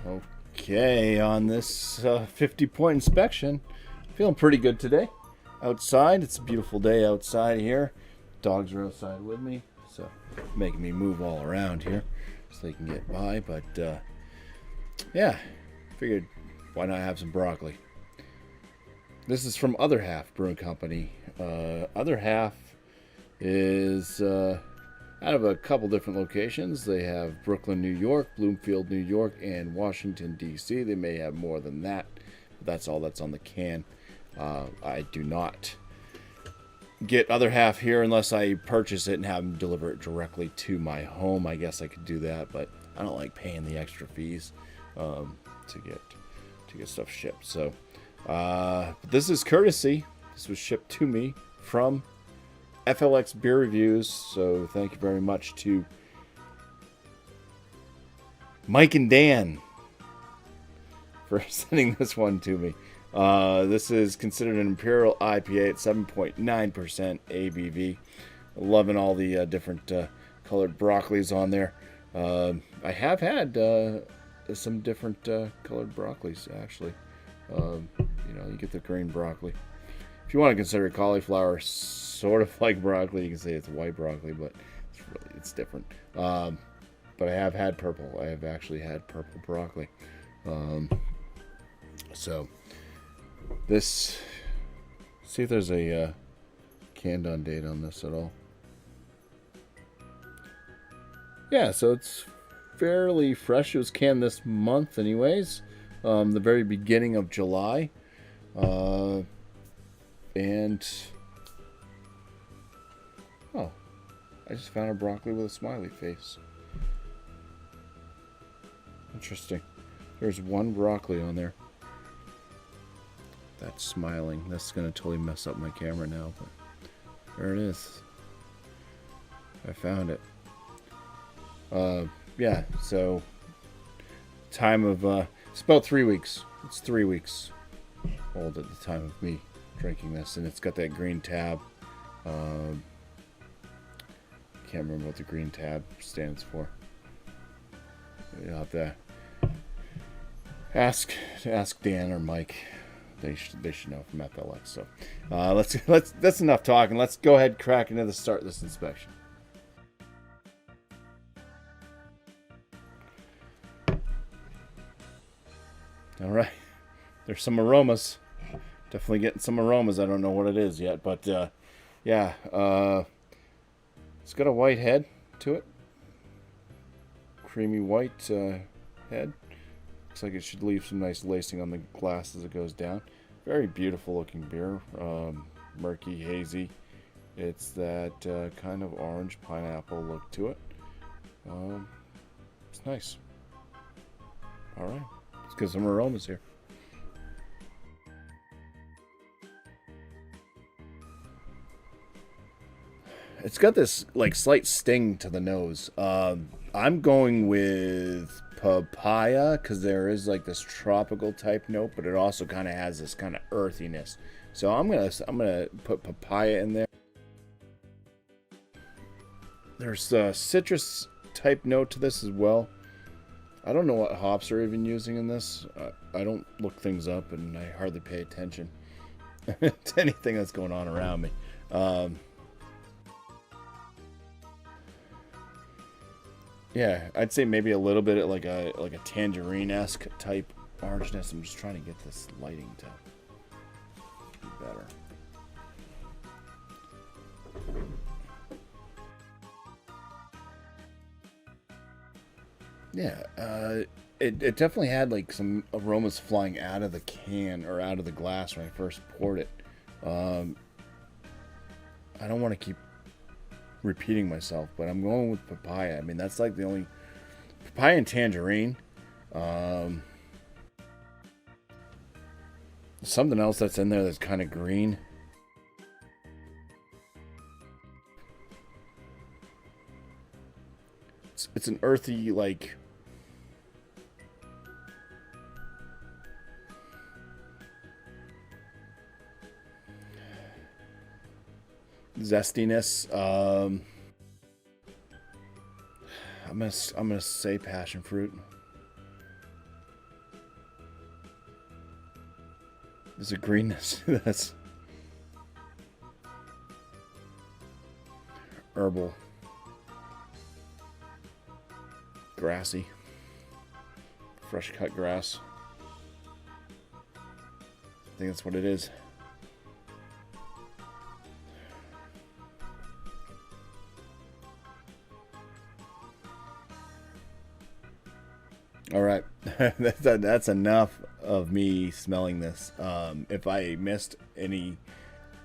Okay, on this 50-point inspection, feeling pretty good today. Outside, it's a beautiful day outside here. Dogs are outside with me, so making me move all around here so they can get by. But yeah, figured why not have some broccoli. This is from Other Half Brewing Company. Other Half is out of a couple different locations. They have Brooklyn, New York, Bloomfield, New York, and Washington, D.C. They may have more than that, but that's all that's on the can. I do not get Other Half here unless I purchase it and have them deliver it directly to my home. I guess I could do that, but I don't like paying the extra fees to get stuff shipped. So this is courtesy. This was shipped to me from FLX Beer Reviews, so thank you very much to Mike and Dan for sending this one to me. This is considered an Imperial IPA at 7.9% ABV. Loving all the different colored broccolis on there. I have had some different colored broccolis, actually. You get the green broccoli. If you want to consider cauliflower sort of like broccoli, you can say it's white broccoli, but it's different. But I have had purple. I have actually had purple broccoli. So this, see if there's a canned on date on this at all. Yeah, so it's fairly fresh. It was canned this month anyways, the very beginning of July. And oh, I just found a broccoli with a smiley face. Interesting. There's one broccoli on there that's smiling. That's gonna totally mess up my camera now, but there it is. I found it. Yeah, so time of it's about 3 weeks. It's 3 weeks old at the time of me drinking this, and it's got that green tab. Can't remember what the green tab stands for. You'll have to ask Dan or Mike. They should know from FLX. So let's that's enough talking. Let's go ahead and crack into the start of this inspection. All right, there's some aromas. Definitely getting some aromas. I don't know what it is yet, but yeah, it's got a white head to it, creamy white head. Looks like it should leave some nice lacing on the glass as it goes down. Very beautiful looking beer, murky, hazy. It's that kind of orange pineapple look to it. It's nice. All right, let's get some aromas here. It's got this like slight sting to the nose. I'm going with papaya because there is like this tropical type note, but it also kind of has this kind of earthiness. So I'm gonna put papaya in there. There's a citrus type note to this as well. I don't know what hops are even using in this. I don't look things up, and I hardly pay attention to anything that's going on around me. Yeah, I'd say maybe a little bit of like a tangerine-esque type orangeness. I'm just trying to get this lighting to be better. Yeah, it definitely had like some aromas flying out of the can or out of the glass when I first poured it. I don't want to keep repeating myself, but I'm going with papaya. I mean, that's like the only papaya and tangerine. Something else that's in there that's kind of green. It's an earthy, like zestiness. I'm gonna say passion fruit. There's a greenness that's herbal, grassy, fresh cut grass. I think that's what it is. All right, that's enough of me smelling this. If I missed any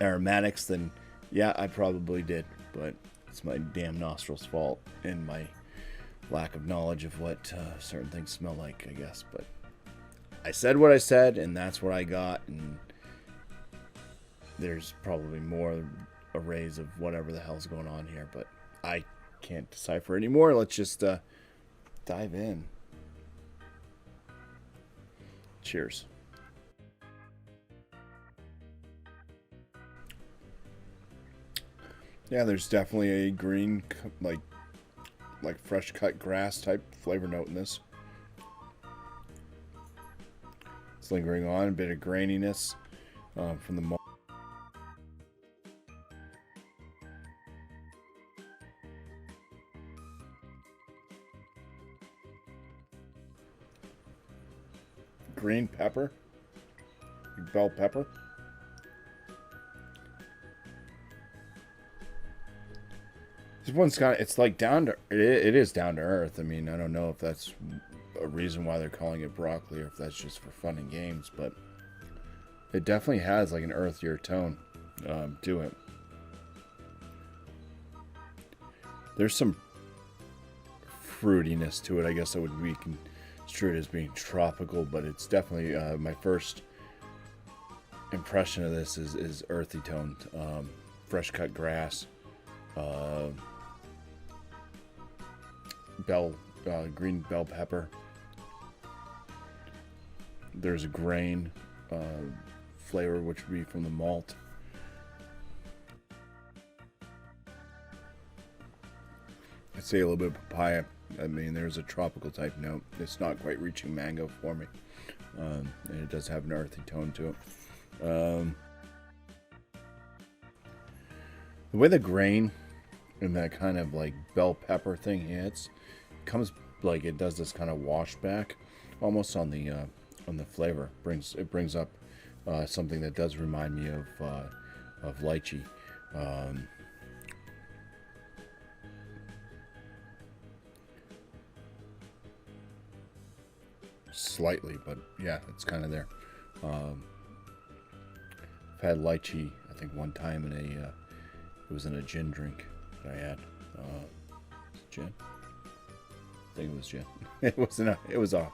aromatics, then yeah, I probably did. But it's my damn nostrils' fault and my lack of knowledge of what certain things smell like, I guess. But I said what I said, and that's what I got. And there's probably more arrays of whatever the hell's going on here, but I can't decipher anymore. Let's just dive in. Cheers. Yeah, there's definitely a green, like fresh cut grass type flavor note in this. It's lingering on, a bit of graininess from the malt. Green pepper, bell pepper. This one's got, it's like down to, it is down to earth. I mean, I don't know if that's a reason why they're calling it broccoli or if that's just for fun and games, but it definitely has like an earthier tone to it. There's some fruitiness to it. I guess I would be construed as being tropical, but it's definitely my first impression of this is earthy toned, fresh cut grass, green bell pepper. There's a grain flavor, which would be from the malt. I'd say a little bit of papaya. I mean, there's a tropical type note. It's not quite reaching mango for me. And it does have an earthy tone to it. The way the grain and that kind of like bell pepper thing hits, comes like it does this kind of washback almost on the flavor. It brings up something that does remind me of lychee. Slightly, but yeah, it's kind of there. I've had lychee, I think, one time in it was in a gin drink that I had. Gin? I think it was gin. It was a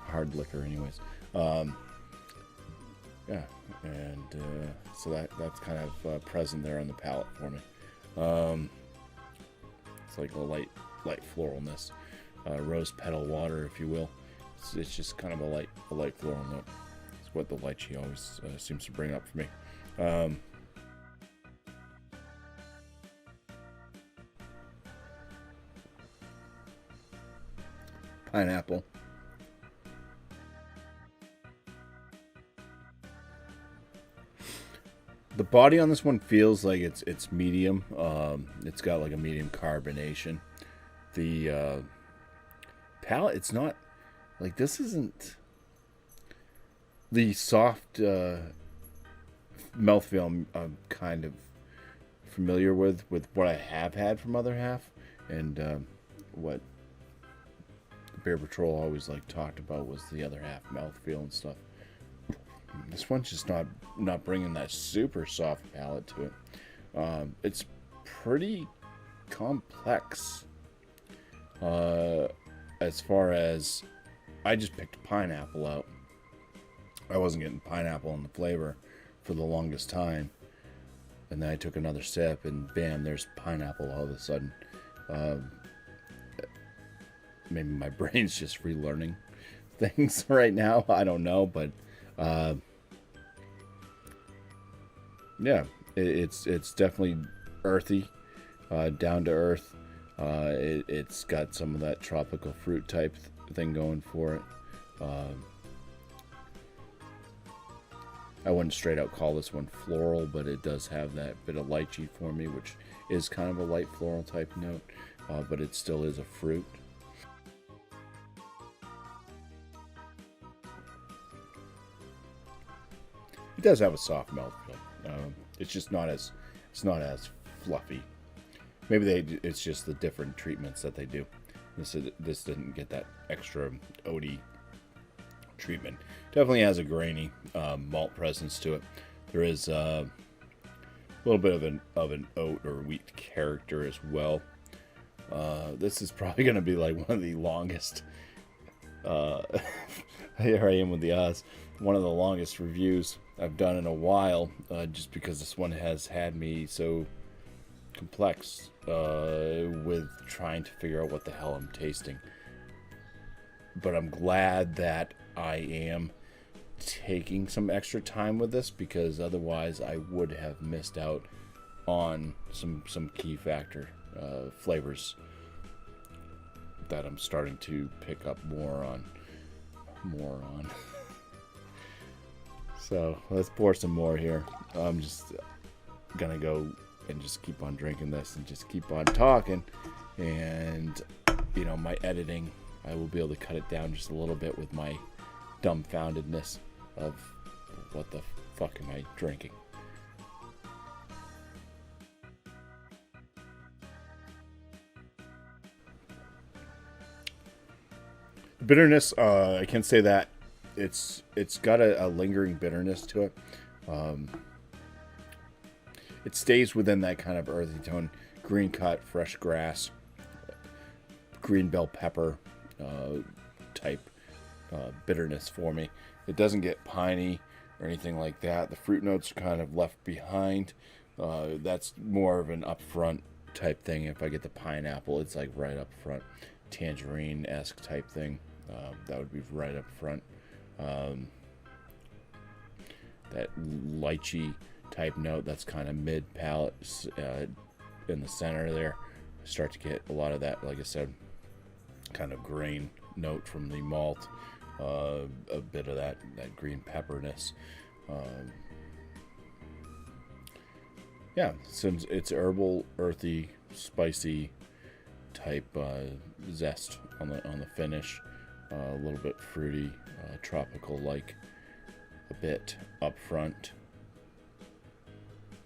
hard liquor, anyways. Yeah, and so that's kind of present there on the palate for me. It's like a light floralness, rose petal water, if you will. It's just kind of a light floral note. It's what the lychee always seems to bring up for me. Pineapple. The body on this one feels like it's medium. It's got like a medium carbonation. The palate, it's not like, this isn't the soft mouthfeel I'm kind of familiar with what I have had from other half, and what Beer Patrol always like talked about was the other half mouthfeel and stuff. This one's just not bringing that super soft palate to it. It's pretty complex as far as, I just picked pineapple out. I wasn't getting pineapple in the flavor for the longest time. And then I took another sip and bam, there's pineapple all of a sudden. Maybe my brain's just relearning things right now. I don't know, but yeah, it's definitely earthy, down to earth. It's got some of that tropical fruit type thing going for it. I wouldn't straight out call this one floral, but it does have that bit of lychee for me, which is kind of a light floral type note, but it still is a fruit. It does have a soft mouthfeel. It's just not as fluffy. Maybe it's just the different treatments that they do. This didn't get that extra oaty treatment. Definitely has a grainy malt presence to it. There is a little bit of an oat or wheat character as well. This is probably going to be like one of the longest. Here I am with the odds. One of the longest reviews I've done in a while, just because this one has had me so complex with trying to figure out what the hell I'm tasting. But I'm glad that I am taking some extra time with this, because otherwise I would have missed out on some key factor flavors that I'm starting to pick up more on. So let's pour some more here. I'm just gonna go and just keep on drinking this and just keep on talking, and you know, my editing, I will be able to cut it down just a little bit with my dumbfoundedness of what the fuck am I drinking. Bitterness, I can say that it's got a lingering bitterness to it. It stays within that kind of earthy tone, green cut, fresh grass, green bell pepper type bitterness for me. It doesn't get piney or anything like that. The fruit notes are kind of left behind. That's more of an upfront type thing. If I get the pineapple, it's like right up front, tangerine-esque type thing. That would be right up front. That lychee type note, that's kind of mid palate in the center there. Start to get a lot of that, like I said, kind of grain note from the malt, a bit of that green pepperness. Yeah, since it's herbal, earthy, spicy type zest on the finish, a little bit fruity, tropical like, a bit up front.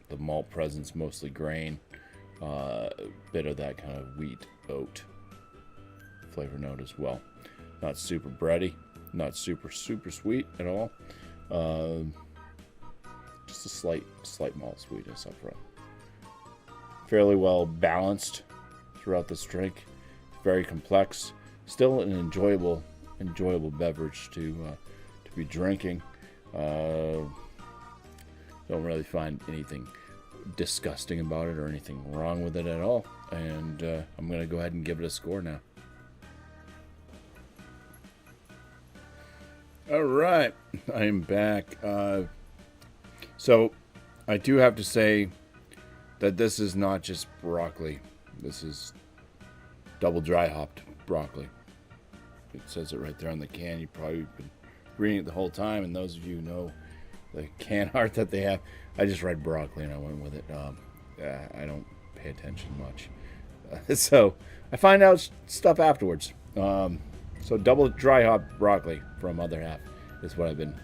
The malt presence mostly grain, bit of that kind of wheat oat flavor note as well. Not super bready, not super sweet at all. Just a slight malt sweetness up front. Fairly well balanced throughout this drink. Very complex. Still an enjoyable beverage to be drinking. Don't really find anything disgusting about it or anything wrong with it at all. And I'm going to go ahead and give it a score now. All right, I'm back. So I do have to say that this is not just broccoli. This is double dry hopped broccoli. It says it right there on the can. You've probably been reading it the whole time, and those of you who know the can art that they have, I just read broccoli and I went with it. I don't pay attention much. So I find out stuff afterwards. So double dry hop broccoli from Other Half is what I've been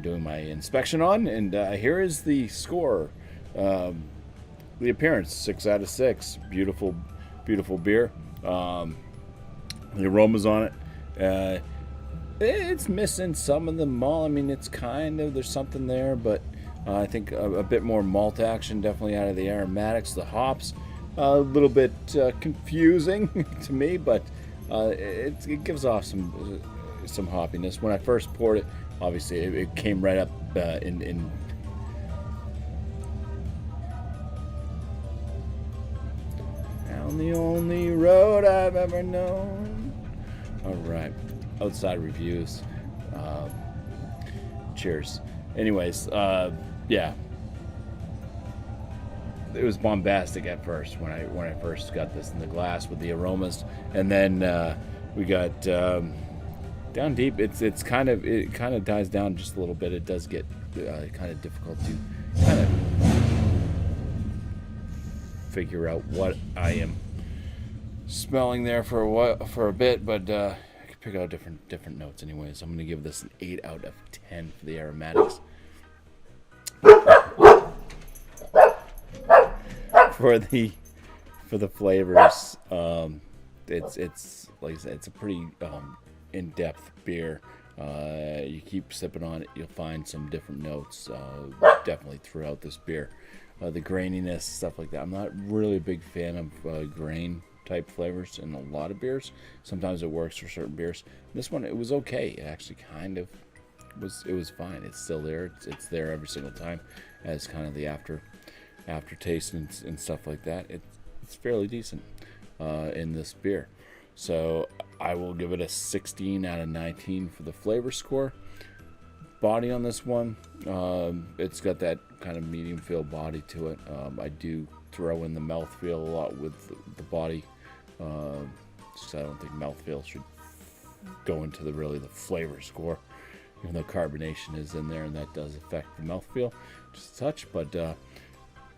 doing my inspection on, and here is the score. The appearance, 6 out of 6. Beautiful beer. The aromas on it, it's missing some of the malt. I mean, it's kind of, there's something there, but I think a bit more malt action definitely out of the aromatics. The hops, a little bit confusing to me, but it gives off some hoppiness. When I first poured it, obviously it came right up in down the only road I've ever known. All right, outside reviews. Cheers. Anyways, yeah, it was bombastic at first when I first got this in the glass with the aromas, and then we got down deep. It kind of dies down just a little bit. It does get kind of difficult to kind of figure out what I am smelling there for a bit, but I can pick out different notes anyways. I'm going to give this an 8 out of 10 for the aromatics. For the flavors, it's like I said, it's a pretty in-depth beer. You keep sipping on it, you'll find some different notes definitely throughout this beer. The graininess, stuff like that. I'm not really a big fan of grain type flavors in a lot of beers. Sometimes it works for certain beers. This one, it was okay. It actually kind of was fine. It's still there. It's there every single time as kind of the aftertaste and stuff like that. It's fairly decent in this beer. So I will give it a 16 out of 19 for the flavor score. Body on this one, it's got that kind of medium feel body to it. I do throw in the mouthfeel a lot with the body, so I don't think mouthfeel should go into the flavor score, even though carbonation is in there and that does affect the mouthfeel just a touch. But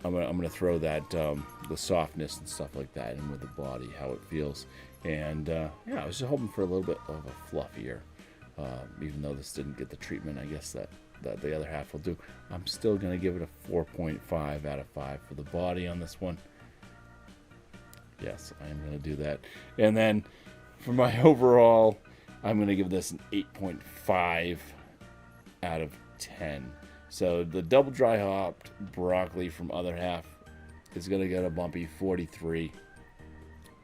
I'm gonna throw that the softness and stuff like that in with the body, how it feels, and yeah, I was just hoping for a little bit of a fluffier. Even though this didn't get the treatment, I guess that the other half will do. I'm still going to give it a 4.5 out of 5 for the body on this one. Yes, I'm going to do that. And then for my overall, I'm going to give this an 8.5 out of 10. So the double dry hopped broccoli from other half is going to get a bumpy 43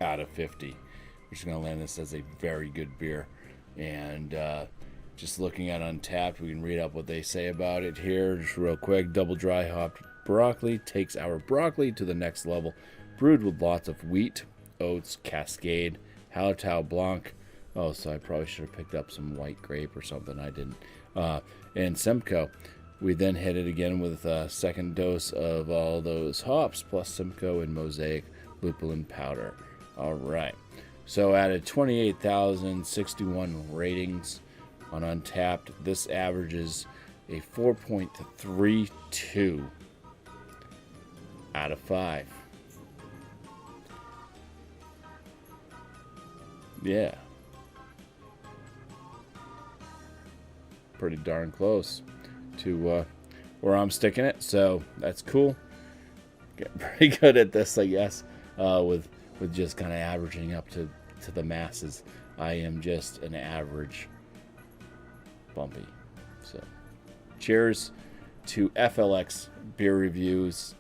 out of 50, which is going to land this as a very good beer. And just looking at Untapped, we can read up what they say about it here just real quick. Double dry hopped broccoli takes our broccoli to the next level. Brewed with lots of wheat, oats, Cascade, Hallertau Blanc. Oh, so I probably should have picked up some white grape or something. I didn't. And Simcoe. We then hit it again with a second dose of all those hops, plus Simcoe and Mosaic lupulin powder. All right. So out of 28,061 ratings on Untapped, this averages a 4.32 out of 5. Yeah. Pretty darn close to where I'm sticking it, so that's cool. Getting pretty good at this, I guess, with just kind of averaging up to the masses. I am just an average BuMpY. So cheers to FLX Beer Reviews.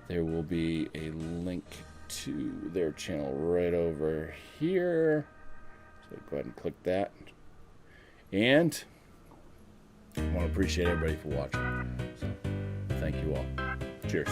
There will be a link to their channel right over here, so go ahead and click that. And I want to appreciate everybody for watching, so thank you all. Cheers.